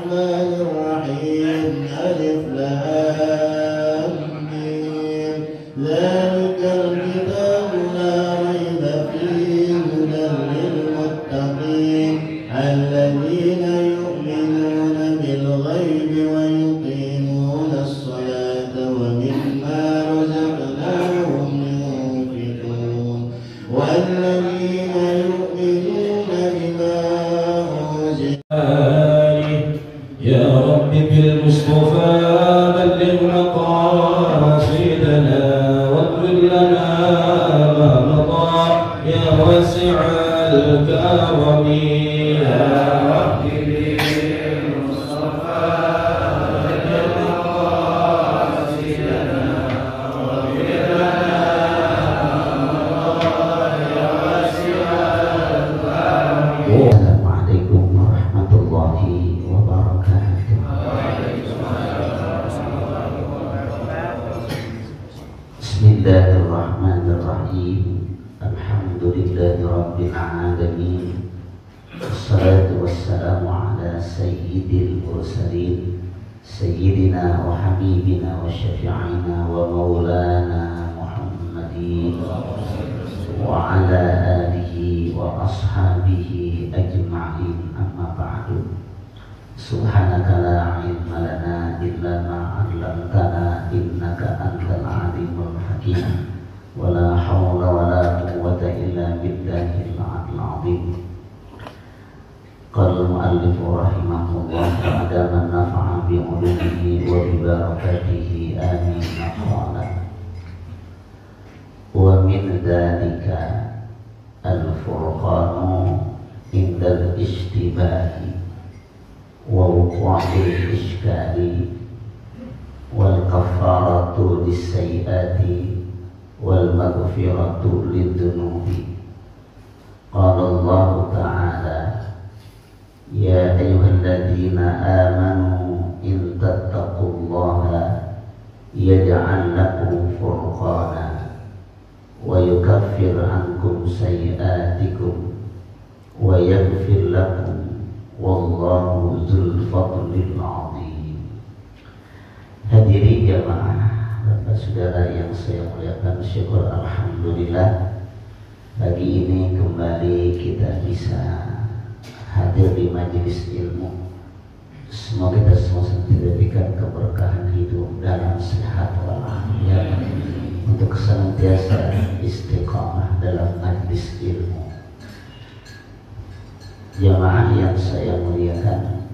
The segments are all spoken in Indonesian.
الرحمن الرحيم ألف لام ميم ذلك الكتاب لا ريب فيه هدى للمتقين الذين يؤمنون بالغيب ويقيمون الصلاة ومما رزقناهم ينفقون والذين يؤمنون بما أنزل يا رب بالمصطفى بلغ مقاصدنا واغفر لنا ما مضى يا واسع الكرم يا رب بالمصطفى بلغ مقاصدنا واغفر لنا ما مضى يا واسع الكرم. السلام عليكم ورحمة الله وبركاته. بسم الله الرحمن الرحيم. الحمد لله رب العالمين. والصلاة والسلام على سيد المرسلين سيدنا وحبيبنا وشفيعنا ومولانا محمد وعلى آله وأصحابه أجمعين. أما بعد سبحانك لا علم لنا إلا ما علمتنا إنك أنت العليم الحكيم ولا حول ولا قوة إلا بالله العلي العظيم. قال المؤلف رحمه الله وأدام النفع بعلومه وببركاته آمين. قال ومن ذلك الفرقان عند الاشتباه ووقوع الإشكال والكفارة للسيئات والمغفرة للذنوب. قال الله تعالى يا أيها الذين آمنوا إن تتقوا الله يجعل لكم فرقانا ويكفر عنكم سيئاتكم ويغفر لكم والله ذو الفضل العظيم. Hadirin jamaah Bapak Saudara yang saya muliakan, syukur alhamdulillah pagi ini kembali kita bisa hadir di majelis ilmu. Semoga kita semua diberikan keberkahan hidup dalam sehat walafiat untuk senantiasa istiqamah dalam majlis ilmu. Jamaah yang saya muliakan,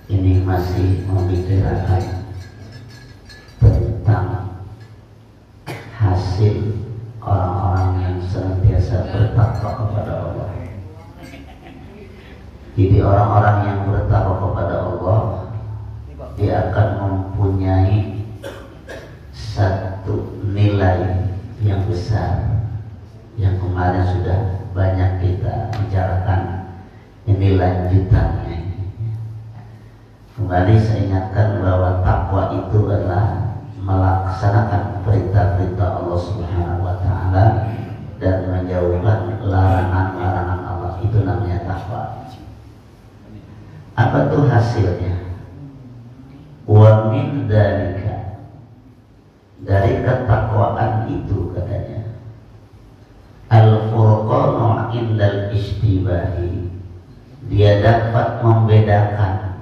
ini masih membicarakan tentang hasil orang-orang yang senantiasa bertakwa kepada Allah. Jadi orang-orang yang bertakwa kepada Allah, dia akan mempunyai satu nilai yang besar yang kemarin sudah banyak kita bicarakan. Ini lanjutannya. Kembali saya ingatkan bahwa takwa itu adalah melaksanakan perintah-perintah Allah Subhanahu wa taala dan menjauhkan larangan-larangan Allah. Itu namanya takwa. Apa tuh hasilnya? Wa min dzalika, dari ketakwaan itu katanya, al-furqanu indal istibahi, dia dapat membedakan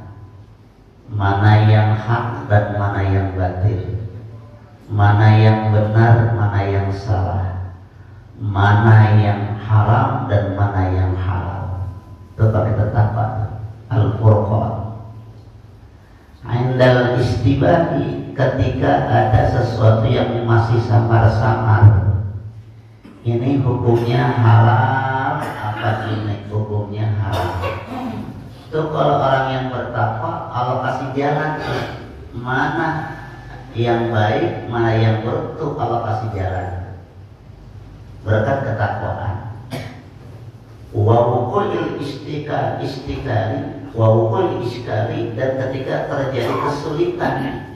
mana yang hak dan mana yang batil, mana yang benar, mana yang salah, mana yang haram dan mana yang halal. Tetap kita takwa. Al-furqan indal istibahi, ketika ada sesuatu yang masih samar-samar, ini hukumnya halal apa ini hukumnya haram. Itu kalau orang yang bertakwa, Allah kasih jalan mana yang baik, mana yang buruk, tuh Allah kasih jalan berkat ketakwaan. Wa wuqul istikali wa wuqul iskali, dan ketika terjadi kesulitan.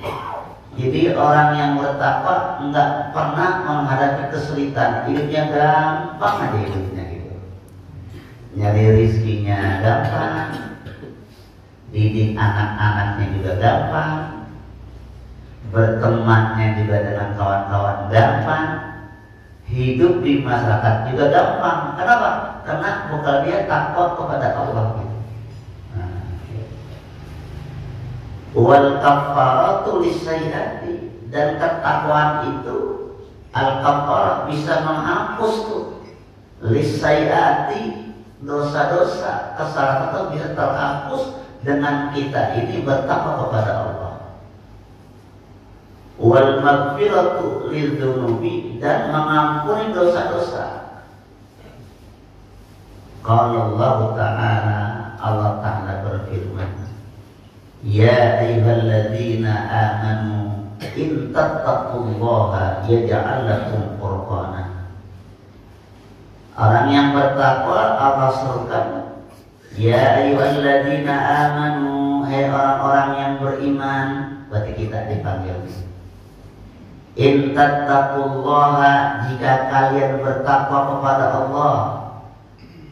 Jadi orang yang bertakwa enggak pernah menghadapi kesulitan, hidupnya gampang aja hidupnya gitu. Nyari rizkinya gampang, didik anak-anaknya juga gampang, bertemannya juga dengan kawan-kawan gampang, hidup di masyarakat juga gampang. Kenapa? Karena bekal dia takut kepada Allah. Wal kafaratu lisayyiati, dan ketakwaan itu al-kafarah bisa menghapus tuh lisayyiati, dosa-dosa, kesalahan itu bisa terhapus dengan kita ini bertakwa kepada Allah. Wal maghfiratu lidzunubi, dan mengampuni dosa-dosa. Qala Allah Ta'ala, Allah Ta'ala berfirman, ya ayyuhalladzina amanu in tattaqullaha yaj'al lakum furqana. Orang yang bertakwa Allah serukan, ya ayyuhalladzina amanu, hai orang-orang yang beriman. Berarti kita dipanggil. In tattaqullaha, jika kalian bertakwa kepada Allah,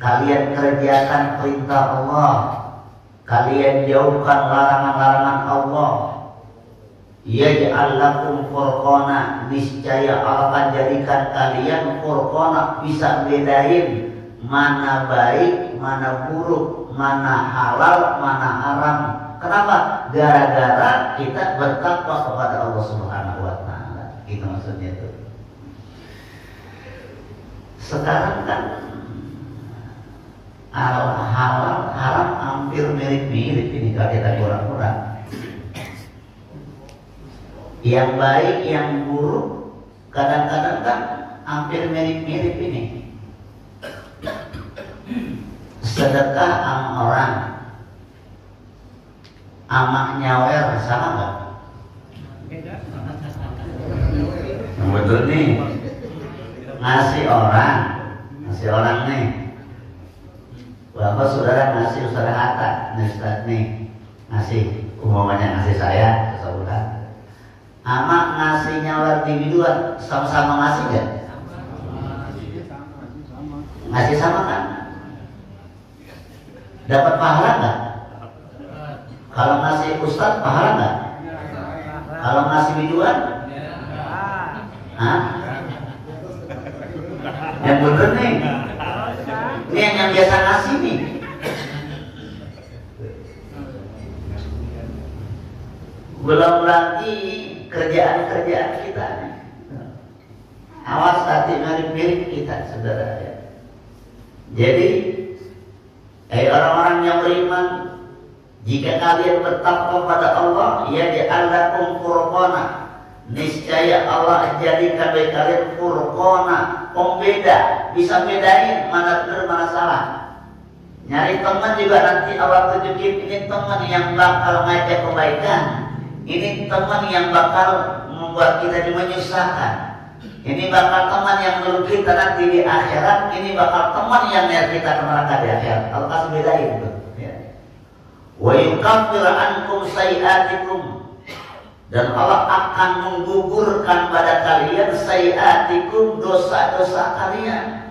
kalian kerjakan perintah Allah, kalian jauhkan larangan-larangan Allah, yaj'al lakum furqana, niscaya Allah akan jadikan kalian furqana, bisa bedain mana baik, mana buruk, mana halal, mana haram. Kenapa? Gara-gara kita bertakwa kepada Allah Subhanahu wa Ta'ala. Itu maksudnya tuh. Sekarang kan halal haram hampir mirip-mirip ini kalau kita kurang-kurang. Yang baik, yang buruk kadang-kadang kan hampir mirip-mirip ini. Sedekah sama orang, amak nyawer sama nggak? Betul nih. Ngasih orang nih. Bapak saudara ngasih saudara Hatta, nih Ustaz nih ngasih, umumnya ngasih saya sesebulan. Amak ngasih nyawer individual, sama-sama ngasih gak? Ngasih sama kan? Dapat pahala nggak? Kalau ngasih Ustaz pahala nggak? Kalau ngasih biduan? Hah? Yang bener nih. Ini yang biasa ngasih nih. Belum lagi kerjaan-kerjaan kita nih. Awas hati mirip-mirip kita, saudara ya. Jadi, orang-orang yang beriman, jika kalian bertakwa pada Allah, ya ja'alakum furqana, niscaya Allah jadikan bagi kalian furqana, pembeda, bisa bedain mana benar mana salah. Nyari teman juga nanti Allah tunjukin, ini teman yang bakal ngajak kebaikan, ini teman yang bakal membuat kita menyusahkan, ini bakal teman yang menurut kita nanti di akhirat, ini bakal teman yang niat kita ke neraka di akhirat. Allah kasih bedain itu. Wa yukaffir ankum sayiatikum, dan Allah akan menggugurkan pada kalian sayiatikum, dosa-dosa kalian.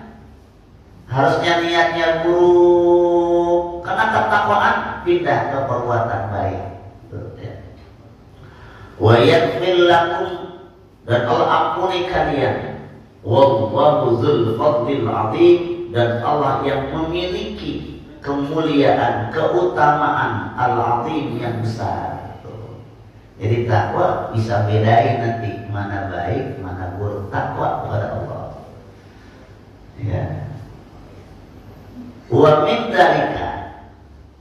Harusnya niatnya buruk, karena ketakwaan pindah ke perbuatan baik. Wa yaghfir lakum, dan Allah ampuni kalian. Wallahu dzul fadlil azim, dan Allah yang memiliki kemuliaan, keutamaan al-azim yang besar. Jadi takwa bisa bedain nanti mana baik, mana buruk. Takwa kepada Allah. Ya. Wa min dzalika,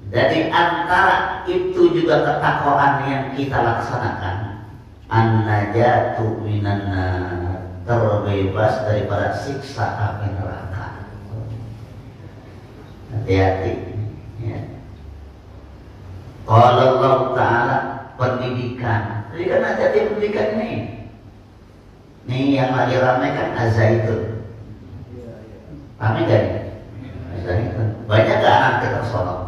dari antara itu juga ketakwaan yang kita laksanakan, an-najatu minan nar, terbebas daripada siksa api neraka. Hati-hati ya. Qala Allah Ta'ala, pendidikan. Jadi kan ada pendidikan ini. Nih yang lagi ramai kan Az-Zaitun. Ramai gak nih? Az-Zaitun. Banyak gak anak kita sholat?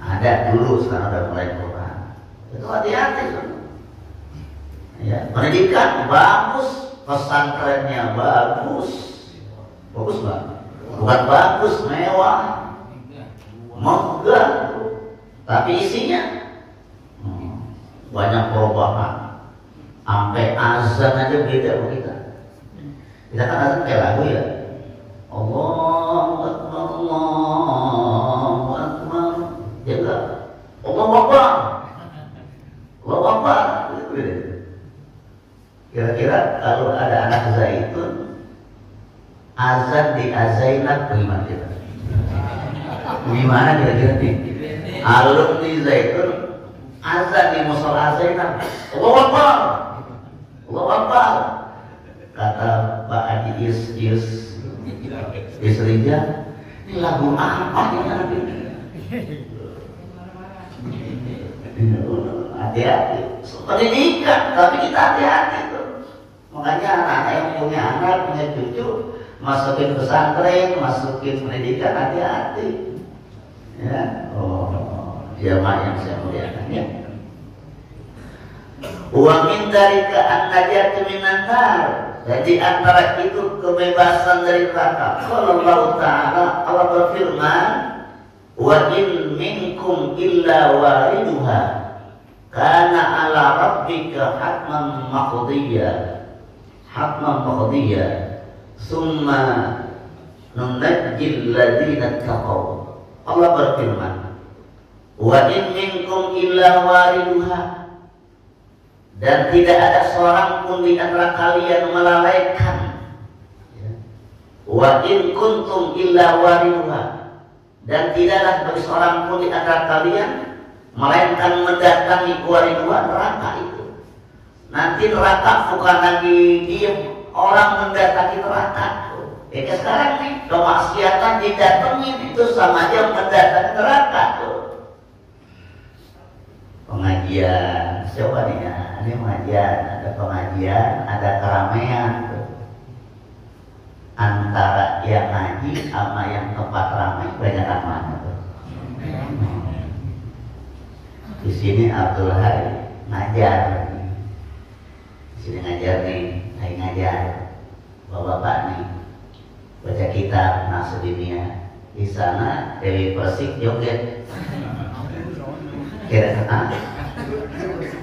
Ada dulu, sekarang udah mulai kurang. Itu hati-hati kan. Ya, pendidikan bagus, pesantrennya bagus. Bagus banget. Bukan bagus, mewah, megah, tapi isinya banyak perubahan. Sampai azan aja beda sama kita. Kita kan azan kayak lagu ya. Allahu Akbar, Allahu Akbar. Ya enggak? Allahu Akbar. Allahu Akbar. Kira-kira kalau ada anak zaitun azan di Azainab bagaimana kita? Gimana kira-kira nih? Alun di zaitun azan di musola Azainab. Allahu Akbar. Allahu Akbar. Kata Pak Haji Isrija, ini lagu apa ini anak ini? Hati-hati. Pendidikan, tapi kita hati-hati tuh. Makanya anak-anak yang punya anak, punya cucu, masukin pesantren, masukin pendidikan, hati-hati. Ya, jamaah yang saya muliakan ya. Wa min dzalika an-najatu minan nar. Jadi antara itu kebebasan dari neraka. Kalau Allah Ta'ala, Allah berfirman, wa in minkum illa wariduha kana ala rabbika hatman maqdiyya. Hatman maqdiyya. Summa nunajjil ladzina taqaw. Allah berfirman, wa in minkum illa wariduha. Dan tidak ada seorang pun di antara kalian melalaikan. Wa in kuntum illa wariduha. Dan tidaklah bagi seorang pun di antara kalian melainkan mendatangi wariduha, neraka itu. Nanti neraka bukan lagi diem, orang mendatangi neraka. Kayak sekarang nih, kemaksiatan didatengin itu sama aja mendatangi neraka tuh. Pengajian, coba nih ya, ini pengajian, ada pengajian, ada keramaian tuh. Antara yang ngaji sama yang tempat ramai banyak mana tuh. Di sini Abdul Hai ngajar, di sini ngajar nih, Hai ngajar, bapak-bapak nih baca kitab Nasruddiniyah. Di sana Dewi Persik joget. Kira-kira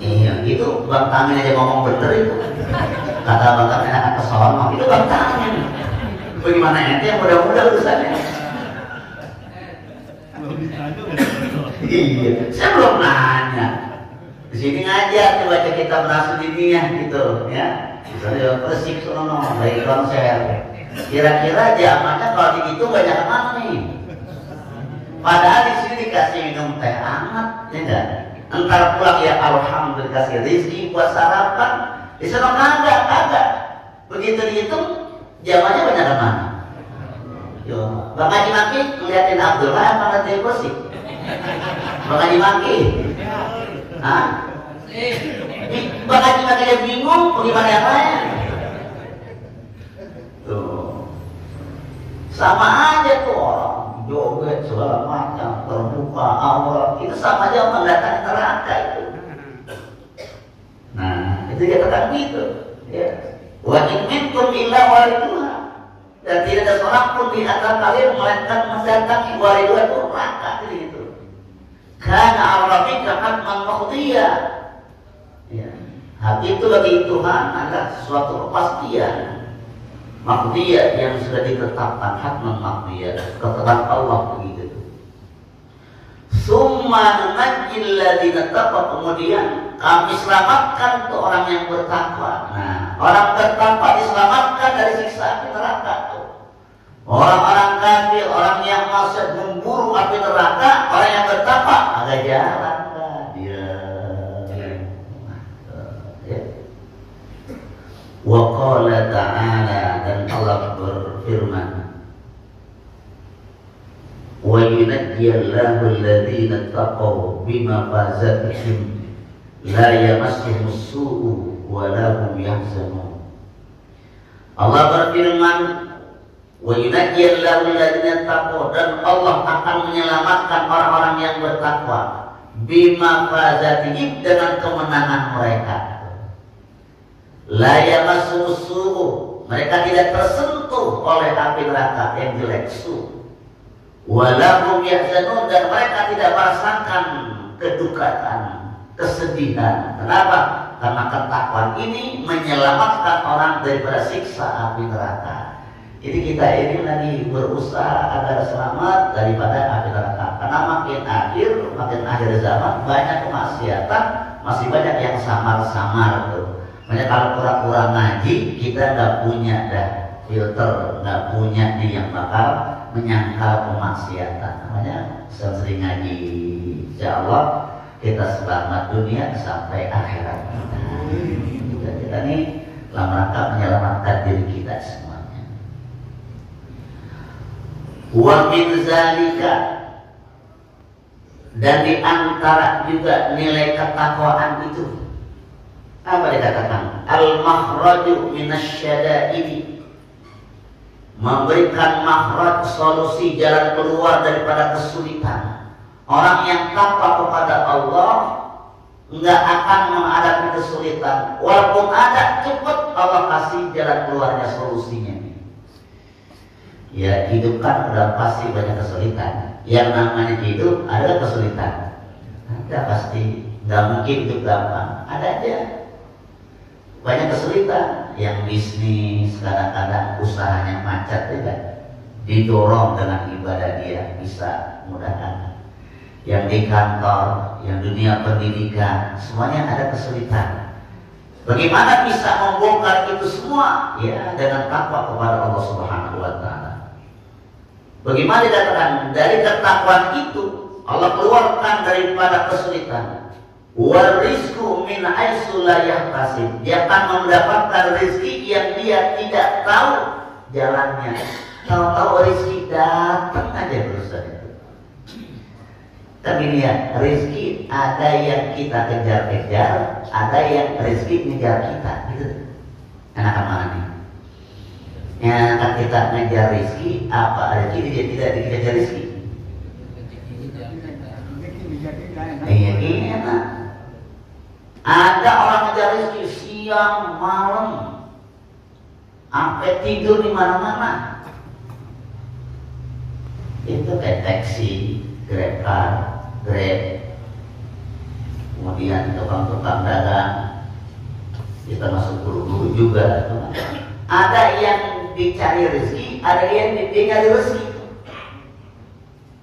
iya, itu Bang Tamin aja ngomong bener itu. Kata Bang Tamin akan kesono, itu Bang Tamin. Bagaimana ente yang muda-muda urusannya? Iya, saya belum nanya. Di sini ngajar baca kitab Nasruddiniyah gitu, ya. Misalnya Persik sono lagi konser. Kira-kira zamannya kalau begitu banyak mana nih? Padahal di sini dikasih minum teh hangat, ya enggak? Entar pulang ya alhamdulillah dikasih rezeki buat sarapan. Di sana kagak. Begitu dihitung zamannya banyak mana? Yo, Bang Haji Maki ngeliatin Abdullah apa ngeliatin Persik? Bang Haji Maki? Hah? Bang Haji Maki aja bingung, bagaimana yang lain? Tuh, sama aja tuh orang joget segala macam, terbuka awal, itu sama aja mendatangi neraka itu. Nah, itu dikatakan gitu, ya. Wa in minkum illa wariduha. Dan tidak ada seorang pun di antara kalian melainkan mendatangi wariduha itu neraka gitu. Karena al-rabbika hatman maqdiyya. Ya, hak itu bagi Tuhan adalah suatu kepastian. Maqdiyah yang sudah ditetapkan, hatman maqdiyah, ketetapan Allah begitu. Summa nunajjil ladzina taqaw, kemudian kami selamatkan tuh orang yang bertakwa. Nah, orang bertakwa diselamatkan dari siksa api neraka tuh. Orang-orang kafir, orang yang masih memburu api neraka, orang yang bertakwa ada jalan lah dia. Wa qala ta'ala, dan Allah berfirman, wa yunajjiyallahu alladhina taqaw bima fazatihim la yamassuhum su'u wa la hum yahzanun. Allah berfirman, wa yunajjiyallahu alladhina taqaw, dan Allah akan menyelamatkan orang-orang yang bertakwa bima fazatihim, dengan kemenangan mereka. La yamassuhum su'u, mereka tidak tersentuh oleh api neraka yang jelek su. Walahum yahzanun, dan mereka tidak merasakan kedukatan, kesedihan. Kenapa? Karena ketakwaan ini menyelamatkan orang daripada siksa api neraka. Jadi kita ini lagi berusaha agar selamat daripada api neraka. Karena makin akhir zaman banyak kemaksiatan, masih banyak yang samar-samar tuh. Makanya kalau kurang-kurang ngaji, kita nggak punya dah filter, nggak punya nih yang bakal menyangkal kemaksiatan. Makanya sering ngaji, insya Allah kita selamat dunia sampai akhirat kita. Kita nih dalam rangka menyelamatkan diri kita semuanya. Wa min zalika, dan di antara juga nilai ketakwaan itu apa dikatakan? Al-makhraju minasyada'idi, memberikan makhraj, solusi, jalan keluar daripada kesulitan. Orang yang takwa kepada Allah nggak akan menghadapi kesulitan, walaupun ada cepat Allah kasih jalan keluarnya, solusinya. Ya hidup kan udah pasti banyak kesulitan. Yang namanya hidup ada kesulitan, ada pasti, nggak mungkin hidup gampang. Ada aja banyak kesulitan. Yang bisnis kadang-kadang usahanya macet, tidak didorong dengan ibadah dia bisa mudahkan. Yang di kantor, yang dunia pendidikan, semuanya ada kesulitan. Bagaimana bisa membongkar itu semua? Ya dengan takwa kepada Allah Subhanahu wa Ta'ala. Bagaimana dikatakan? Dari ketakwaan itu Allah keluarkan daripada kesulitan. Wal rizqu min haitsu la yahtasib, dia akan mendapatkan rezeki yang dia tidak tahu jalannya. Tahu-tahu rezeki datang aja berusaha itu. Tapi ini ya, rezeki ada yang kita kejar-kejar, ada yang rezeki ngejar kita, gitu. Enakan mana nih? Enakan kita ngejar rezeki, apa rezeki dia tidak dikejar rezeki? Iya, ini enak. Ada orang ngejar rezeki siang malam, sampai tidur di mana-mana. Itu kayak taksi, Grab car, Grab, kemudian tukang-tukang dagang, kita masuk guru-guru juga. Ada yang dicari rezeki, ada yang dia nyari rezeki.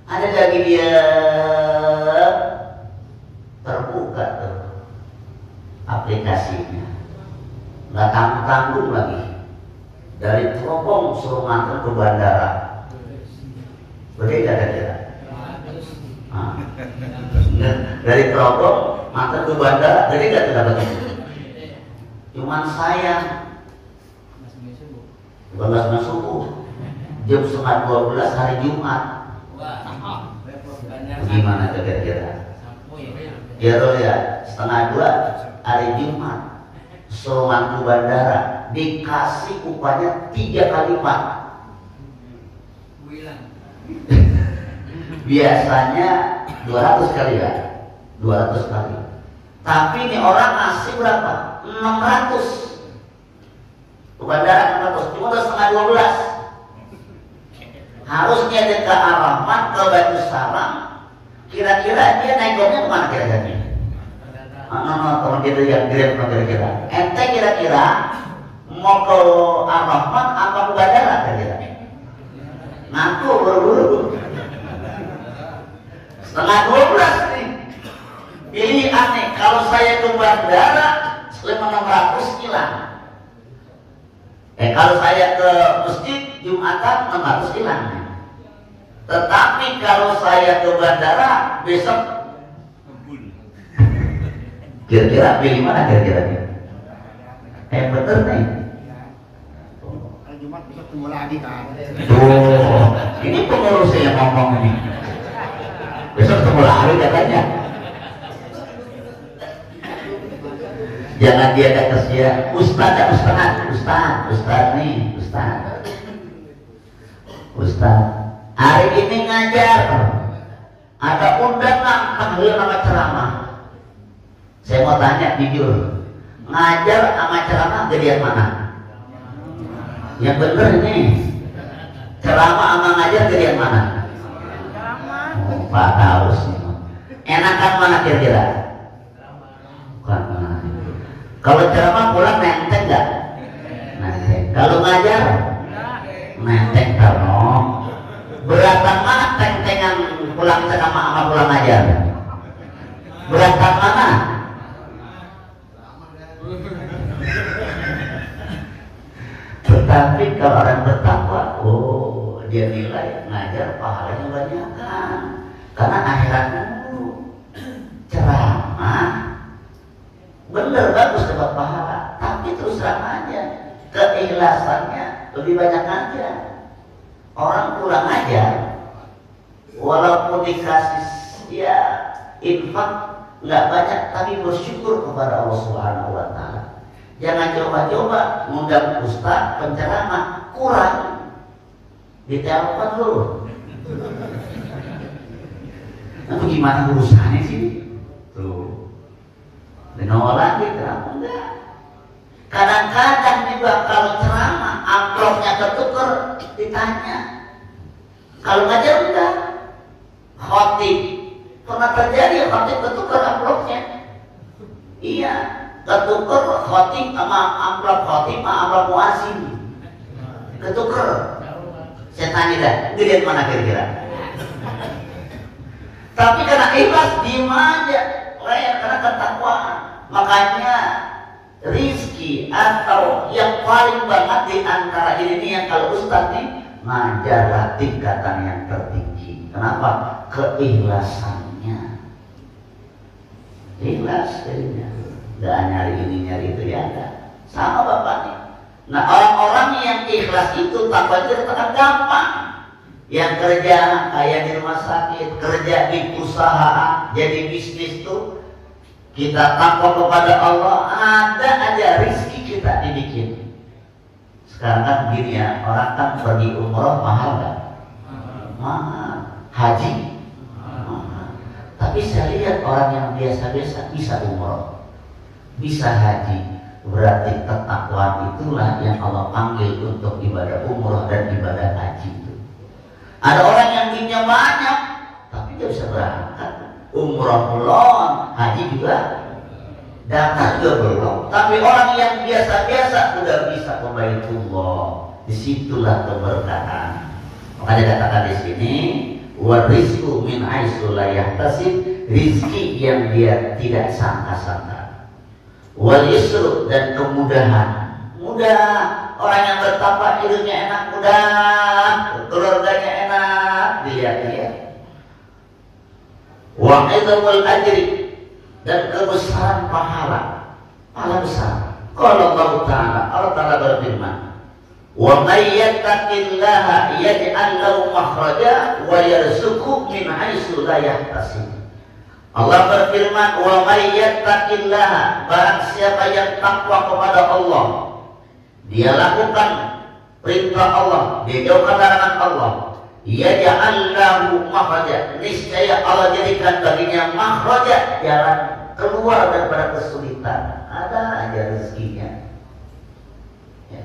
Ada lagi dia terbuka tuh aplikasinya, nggak tanggung-tanggung lagi, dari teropong suruh nganter ke bandara. Berbeda kira-kira. Dari teropong nganter ke bandara, jadi nggak dapat itu. Cuman saya 12 subuh, jam 11:30 hari Jumat. Gimana kira-kira? Ya roh ya, 1:30 hari Jumat, suruhan ke bandara, dikasih upahnya 3 kali lipat. Biasanya 200 kali ya, 200 kali. Tapi ini orang ngasih berapa? 600. Ke bandara 600, cuma udah 11:30. Harusnya dia ke Ar-Rahman, ke Baitul Salam. Kira-kira dia naiknya kemana kira-kira? Teman kita yang Grab kira-kira. Ente kira-kira mau ke Ar-Rahman apa ke bandara kira-kira? Ngaku buru-buru. 11:30 nih. Pilihan nih, kalau saya ke bandara 600 hilang. Kalau saya ke masjid Jumatan 600 hilang. Tetapi kalau saya ke bandara besok, kira-kira pilih mana kira-kira? Bener nih. Kalau Jumat besok tunggu lagi kan. Ini pengurus yang ngomong ini. Besok tunggu lagi katanya. Jangan dia kata dia Ustaz nih, Ustaz. Hari ini ngajar, ada undangan panggil nama ceramah. Saya mau tanya jujur, ngajar sama ceramah gedean mana? Yang bener nih, ceramah sama ngajar gedean mana? Oh, Pak harus. Enakan mana kira-kira? Bukan. Kalau ceramah pulang nenteng nggak? Nenteng. Kalau ngajar nenteng karena beratan mana tentengan pulang ceramah sama pulang ngajar? Beratan mana? Tetapi kalau orang bertakwa, oh dia nilai ngajar pahalanya banyak kan, karena akhiratnya dulu. Ceramah bener bagus dapat pahala, tapi terus terang aja keikhlasannya lebih banyak aja. Orang pulang aja walaupun dikasih ya infak nggak banyak, tapi bersyukur kepada Allah Subhanahu wa Ta'ala. Jangan coba-coba ngundang ustaz penceramah kurang ditelepon dulu. Nah, gimana urusannya sih? Tuh, dengar lagi ceramah enggak. Kadang-kadang juga kalau ceramah amplopnya ketuker ditanya. Kalau ngajar enggak. Khotib pernah terjadi khotib ketuker amplopnya. Iya, ketuker khotib sama amplop khotib sama amplop muazin. Ketuker. Saya tanya dah, ngeliat mana kira-kira? Tapi karena ikhlas diem aja, karena ketakwaan. Makanya rizki atau yang paling banget di antara ini yang kalau ustaz nih ngajarlah tingkatan yang tertinggi. Kenapa? Keikhlasannya. Ikhlas jadinya. Gak nyari ini nyari itu ya ada. Sama bapak nih. Nah orang-orang yang ikhlas itu takwa itu akan gampang. Yang kerja kayak di rumah sakit, kerja di usaha, jadi bisnis tuh kita takwa kepada Allah, ada aja rizki kita dibikin. Sekarang kan begini ya, orang kan pergi umroh mahal nggak? Mahal. Haji mahal. Tapi saya lihat orang yang biasa-biasa bisa umroh, bisa haji. Berarti ketakwaan itulah yang Allah panggil untuk ibadah umroh dan ibadah haji. Ada orang yang duitnya banyak, tapi dia bisa berangkat. Umroh belum, haji juga, daftar juga belum. Tapi orang yang biasa-biasa sudah bisa ke Baitullah. Disitulah keberkahan. Makanya katakan di sini, wa rizqu min haitsu la yahtasib, rizki yang dia tidak sangka-sangka. Wal yusru, dan kemudahan. Mudah. Orang yang bertakwa hidupnya enak, mudah, keluarganya enak, dilihat-lihat. Wa idzamul ajri, dan kebesaran pahala, pahala besar. Qala Allah Ta'ala, Allah Ta'ala berfirman, wa may yattaqillaha yaj'al lahu makhraja wa yarzuqhu min haitsu la yahtasib. Allah berfirman, wa may yattaqillaha, barang siapa yang takwa kepada Allah, dia lakukan perintah Allah, dia jauhkan larangan Allah, yaj'al lahu makhraja, niscaya Allah jadikan baginya makhraja, jalan keluar daripada kesulitan. Ada aja rezekinya ya.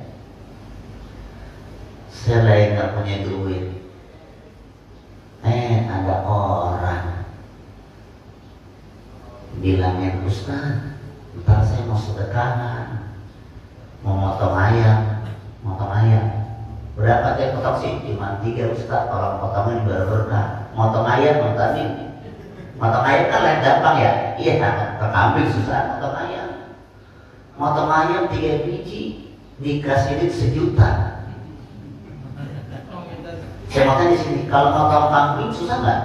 Saya lagi nggak punya duit, ada orang bilangin, Ustaz, ntar saya mau sedekahan, mau motong ayam. Berapa saya potong sih? Cuma 3 Ustaz, orang potongnya juga berkah. Motong ayam, motong ayam kan lain gampang ya. Iya, kambing susah motong ayam. Motong ayam 3 biji dikasih duit 1 juta. Saya mau tanya di sini, kalau motong kambing susah nggak?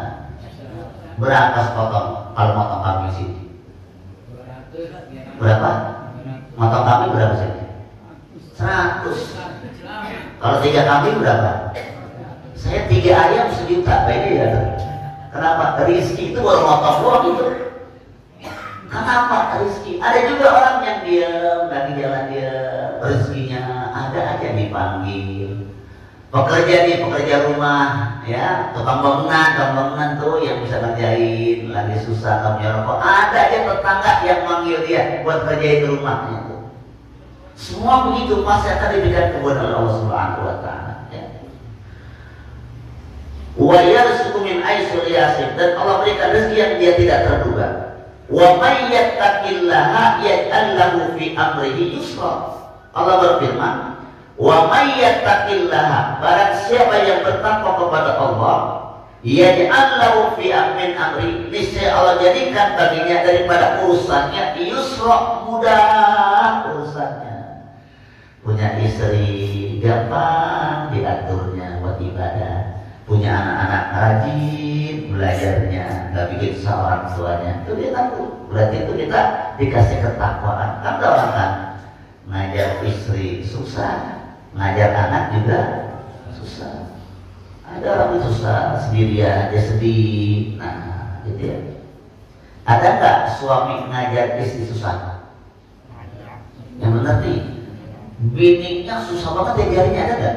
Berapa sepotong kalau motong kambing sini? Berapa? Motong kambing berapa sih? 100. Kalau 3 kambing berapa? Saya 3 ayam 1 juta, beda ya. Kenapa? Rizki itu baru motong doang itu. Kenapa rizki? Ada juga orang yang diam, lagi jalan dia, rezekinya ada aja dipanggil. Pekerja rumah, ya, tukang bangunan tuh yang bisa ngerjain, lagi susah kamu rokok. Ada aja tetangga yang manggil dia buat kerjain rumahnya. Semua begitu pasti akan diberikan kepada Allah Subhanahu wa Ta'ala ya. wa yarzuqu min haitsu la yahtasib, dan Allah berikan rezeki yang dia tidak terduga. Wa may yattaqillaha yaj'al lahu fi amrihi yusra. Allah berfirman, wa may yattaqillaha, barang siapa yang bertakwa kepada Allah, yaj'al lahu fi amri, niscaya Allah jadikan baginya daripada urusannya yusra, mudah urusannya. Punya istri gampang diaturnya buat ibadah, punya anak-anak rajin belajarnya, nggak bikin salah orang tuanya, itu dia takut. Berarti itu kita dikasih ketakwaan. Kan ada orang kan ngajar istri susah, ngajar anak juga susah. Ada orang susah sendirian aja sedih, nah gitu ya. Ada nggak suami ngajar istri susah? Yang benar nih, bininya susah banget diajarinya, ada nggak?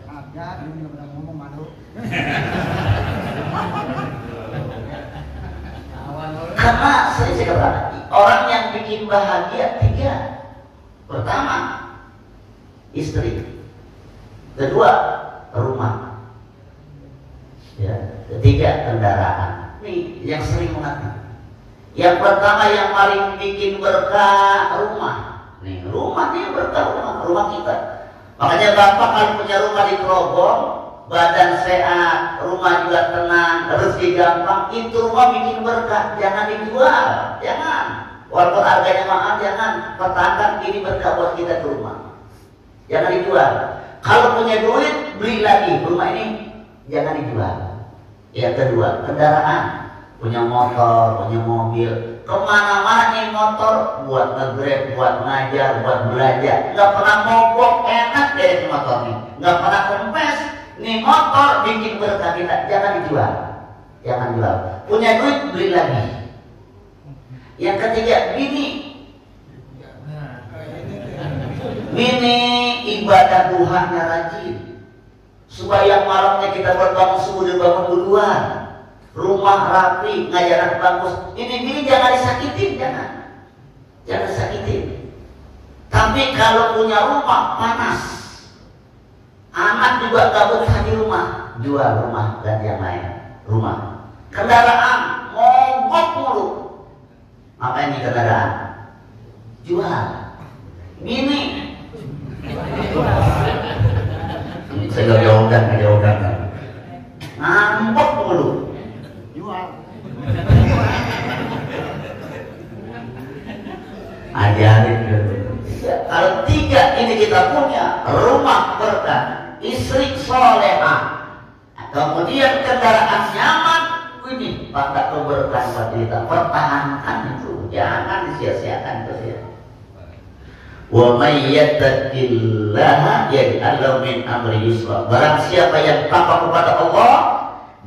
Ada, ini nggak pernah ngomong malu. Karena saya katakan, orang yang bikin bahagia tiga. Pertama, istri. Kedua, rumah. Ya, ketiga, kendaraan. Nih yang sering banget. Yang pertama yang paling bikin berkah rumah. Nih rumah nih berkah, rumah kita. Makanya Bapak kalau punya rumah di Grogol, badan sehat, rumah juga tenang, rezeki gampang, itu rumah bikin berkah. Jangan dijual, jangan. Walaupun harganya mahal, jangan. Pertahankan, ini berkah buat kita ke rumah. Jangan dijual. Kalau punya duit, beli lagi rumah ini. Jangan dijual. Yang kedua, kendaraan. Punya motor, punya mobil. Kemana-mana nih motor, buat nge-grab, buat ngajar, buat belajar. Nggak pernah mogok, enak deh motor nih. Nggak pernah kempes. Nih motor bikin berkah kita. Jangan dijual. Jangan jual. Punya duit, beli lagi. Yang ketiga, bini. Bini ibadah Tuhannya rajin. Supaya malamnya kita berbangun subuh dan bangun duluan. Rumah rapi, ngajaran bagus. Ini bini jangan disakitin, jangan. Jangan disakitin. Tapi kalau punya rumah panas, anak juga gak betah di rumah, jual rumah dan yang lain. Rumah, kendaraan, mogok mulu. Apa ini kendaraan? Jual. Bini. Saya gak jauhkan. Ngambek mulu. Jual. Ajarin gitu. Kalau tiga ini kita punya, rumah berkah, istri solehah, kemudian kendaraan nyaman, ini pada keberkahan buat kita. Pertahankan itu, jangan disia-siakan terus ya. Wa may yattaqillaha yaj'al lahu min amri yusra. Barang siapa yang takwa kepada Allah,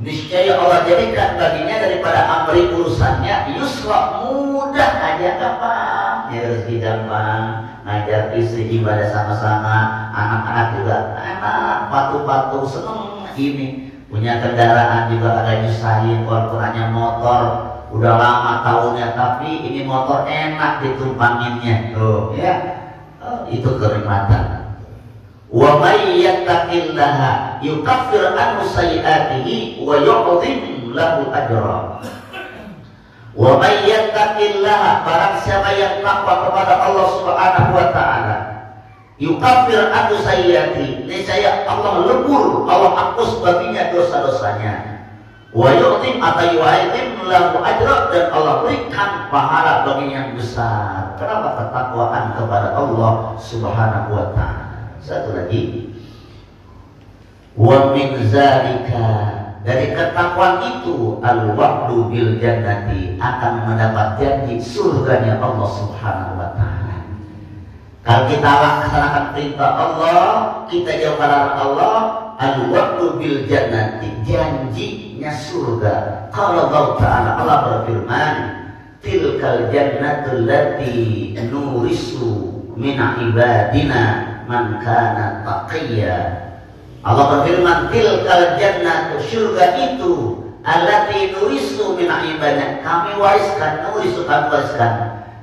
niscaya Allah jadikan baginya daripada amri urusannya yusra, mudah aja, gampang. Ya rezeki gampang, ngajar istri ibadah sama-sama, anak-anak juga enak, patuh-patuh, seneng ini. Punya kendaraan juga ada nyusahin, walaupun hanya motor, udah lama tahunnya, tapi ini motor enak ditumpanginnya. Tuh, ya. Itu kenikmatan. Wa may yattaqillaha yukaffir anhu sayyi'atihi wa yu'dhim lahu ajra. Wa may yattaqillaha, barang siapa yang takwa kepada Allah Subhanahu wa taala, yukaffir anhu sayyi'atihi, niscaya Allah lebur, Allah hapus baginya dosa-dosanya. Wa yu'dhim atau yu'dhim lahu ajra, dan Allah berikan pahala baginya yang besar. Kenapa? Ketakwaan kepada Allah Subhanahu wa taala. Satu lagi, wa min zalika, dari ketakwaan itu al-wa'du bil jannati, akan mendapat janji surganya Allah Subhanahu wa taala. Kalau kita laksanakan perintah Allah, kita jauh larangan Allah, al-wa'du bil jannati, janjinya surga. Kalau Allah taala, Allah berfirman, tilkal jannatul lati nurisu min ibadina man kana taqiyya. Allah berfirman, tilkal jannatu, surga itu, allati nurisu min ibadina, kami wariskan, nurisu, kami wariskan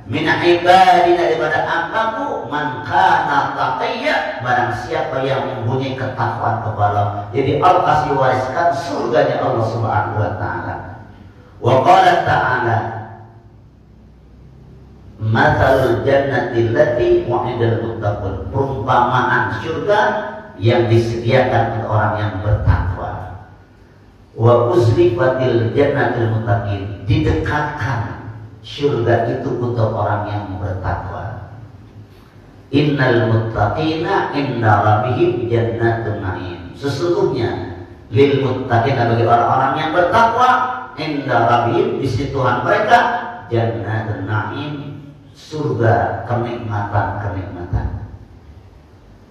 min ibadina daripada hambaku man kana taqiyya, barang siapa yang mempunyai ketakwaan kepada Allah. Jadi Allah kasih wariskan surganya Allah Subhanahu wa taala. Wa qala ta'ala mathalul jannati allati wa'idal muttaqun, perumpamaan surga yang disediakan untuk orang yang bertakwa. Wa uzlifatil jannatul muttaqin, didekatkan surga itu untuk orang yang bertakwa. Innal muttaqina inda rabbihim jannatun na'im, sesungguhnya lil muttaqina, bagi orang-orang yang bertakwa, inda rabbihim, di sisi Tuhan mereka, jannatun na'im, surga kenikmatan-kenikmatan.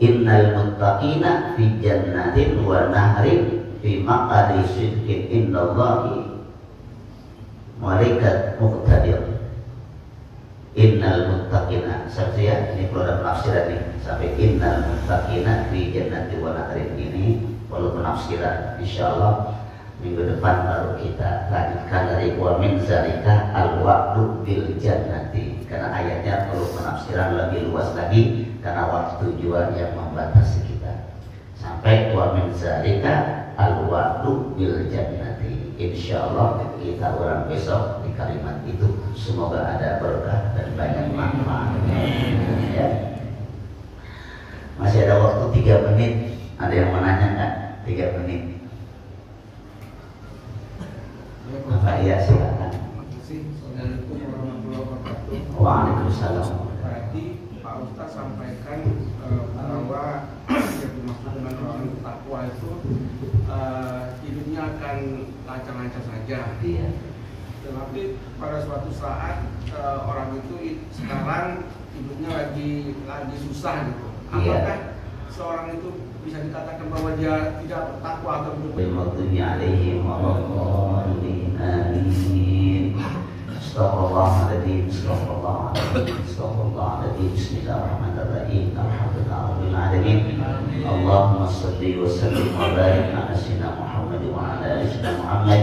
Innal muttaqina fi jannatin wa nahrin fi maq'adi sidqin indallahi malaikat muqtadir. Innal muttaqina, saya ini produk penafsiran nih, sampai innal muttaqina fi jannatin wa nahrin ini perlu penafsiran. Insyaallah minggu depan baru kita lanjutkan dari wa min zalika al-wa'du bil jannati, karena ayatnya perlu penafsiran lebih luas lagi karena waktu juga yang membatasi kita. Sampai wa min zalika al-wa'du bil jannati, insyaallah kita ulang besok di kalimat itu. Semoga ada berkah dan banyak manfaat ya. Masih ada waktu 3 menit. Ada yang menanya nggak? 3 menit. Bapak, iya silakan. Assalamualaikum warahmatullahi wabarakatuh. Waalaikumsalam. Tadi Pak Ustaz sampaikan bahwa yang dimaksud dengan orang bertakwa itu hidupnya akan lancar-lancar saja. Iya. Tetapi pada suatu saat orang itu sekarang hidupnya lagi susah gitu. Apakah seorang itu bisa dikatakan bahwa dia tidak bertakwa atau Al-Maghdubi alaihim waladhdallin. Amin. Astagfirullahaladzim. Astagfirullahaladzim. Bismillahirrahmanirrahim. Alhamdulillahirabbil alamin. Allahumma shalli wa sallim wa barik ala sayyidina Muhammad wa ala ali sayyidina Muhammad.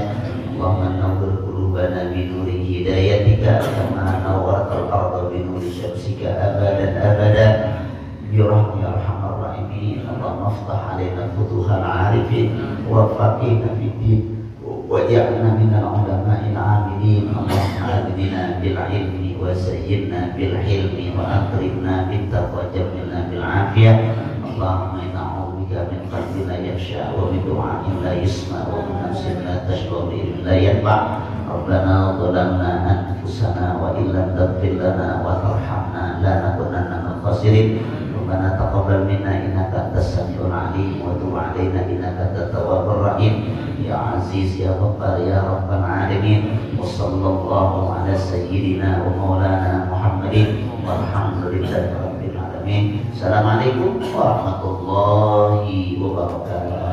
Allahumma nawwir qulubana bi nuri hidayatika kama nawwartal arda bi nuri syamsika abadan abada. Birahmati arhamar rahimin. Allahumma aftah alaina futuhal arifin wa faqihna fid din waj'alna minal ulama'il 'amilin. Allahumma adina bil ilmi wa sayyidna bil hilmi wa akrimna bit taqwa jamilna bil afiyah. Allahumma inna a'udzubika min qalbin la yakhsha wa min du'a'in la yusma wa min nafsin la tashqa wa ilmin la yanfa'. Rabbana zalamna anfusana wa illam taghfir lana wa tarhamna lanakunanna minal khasirin. Rabbana taqabbal minna innaka antas samiul alim wa tub 'alaina innaka antat tawwabur rahim. Ya Aziz ya Ghaffar ya Rabbal alamin. Wa sallallahu ala sayyidina wa maulana Muhammadin walhamdulillahi rabbil alamin. Assalamualaikum warahmatullahi wabarakatuh.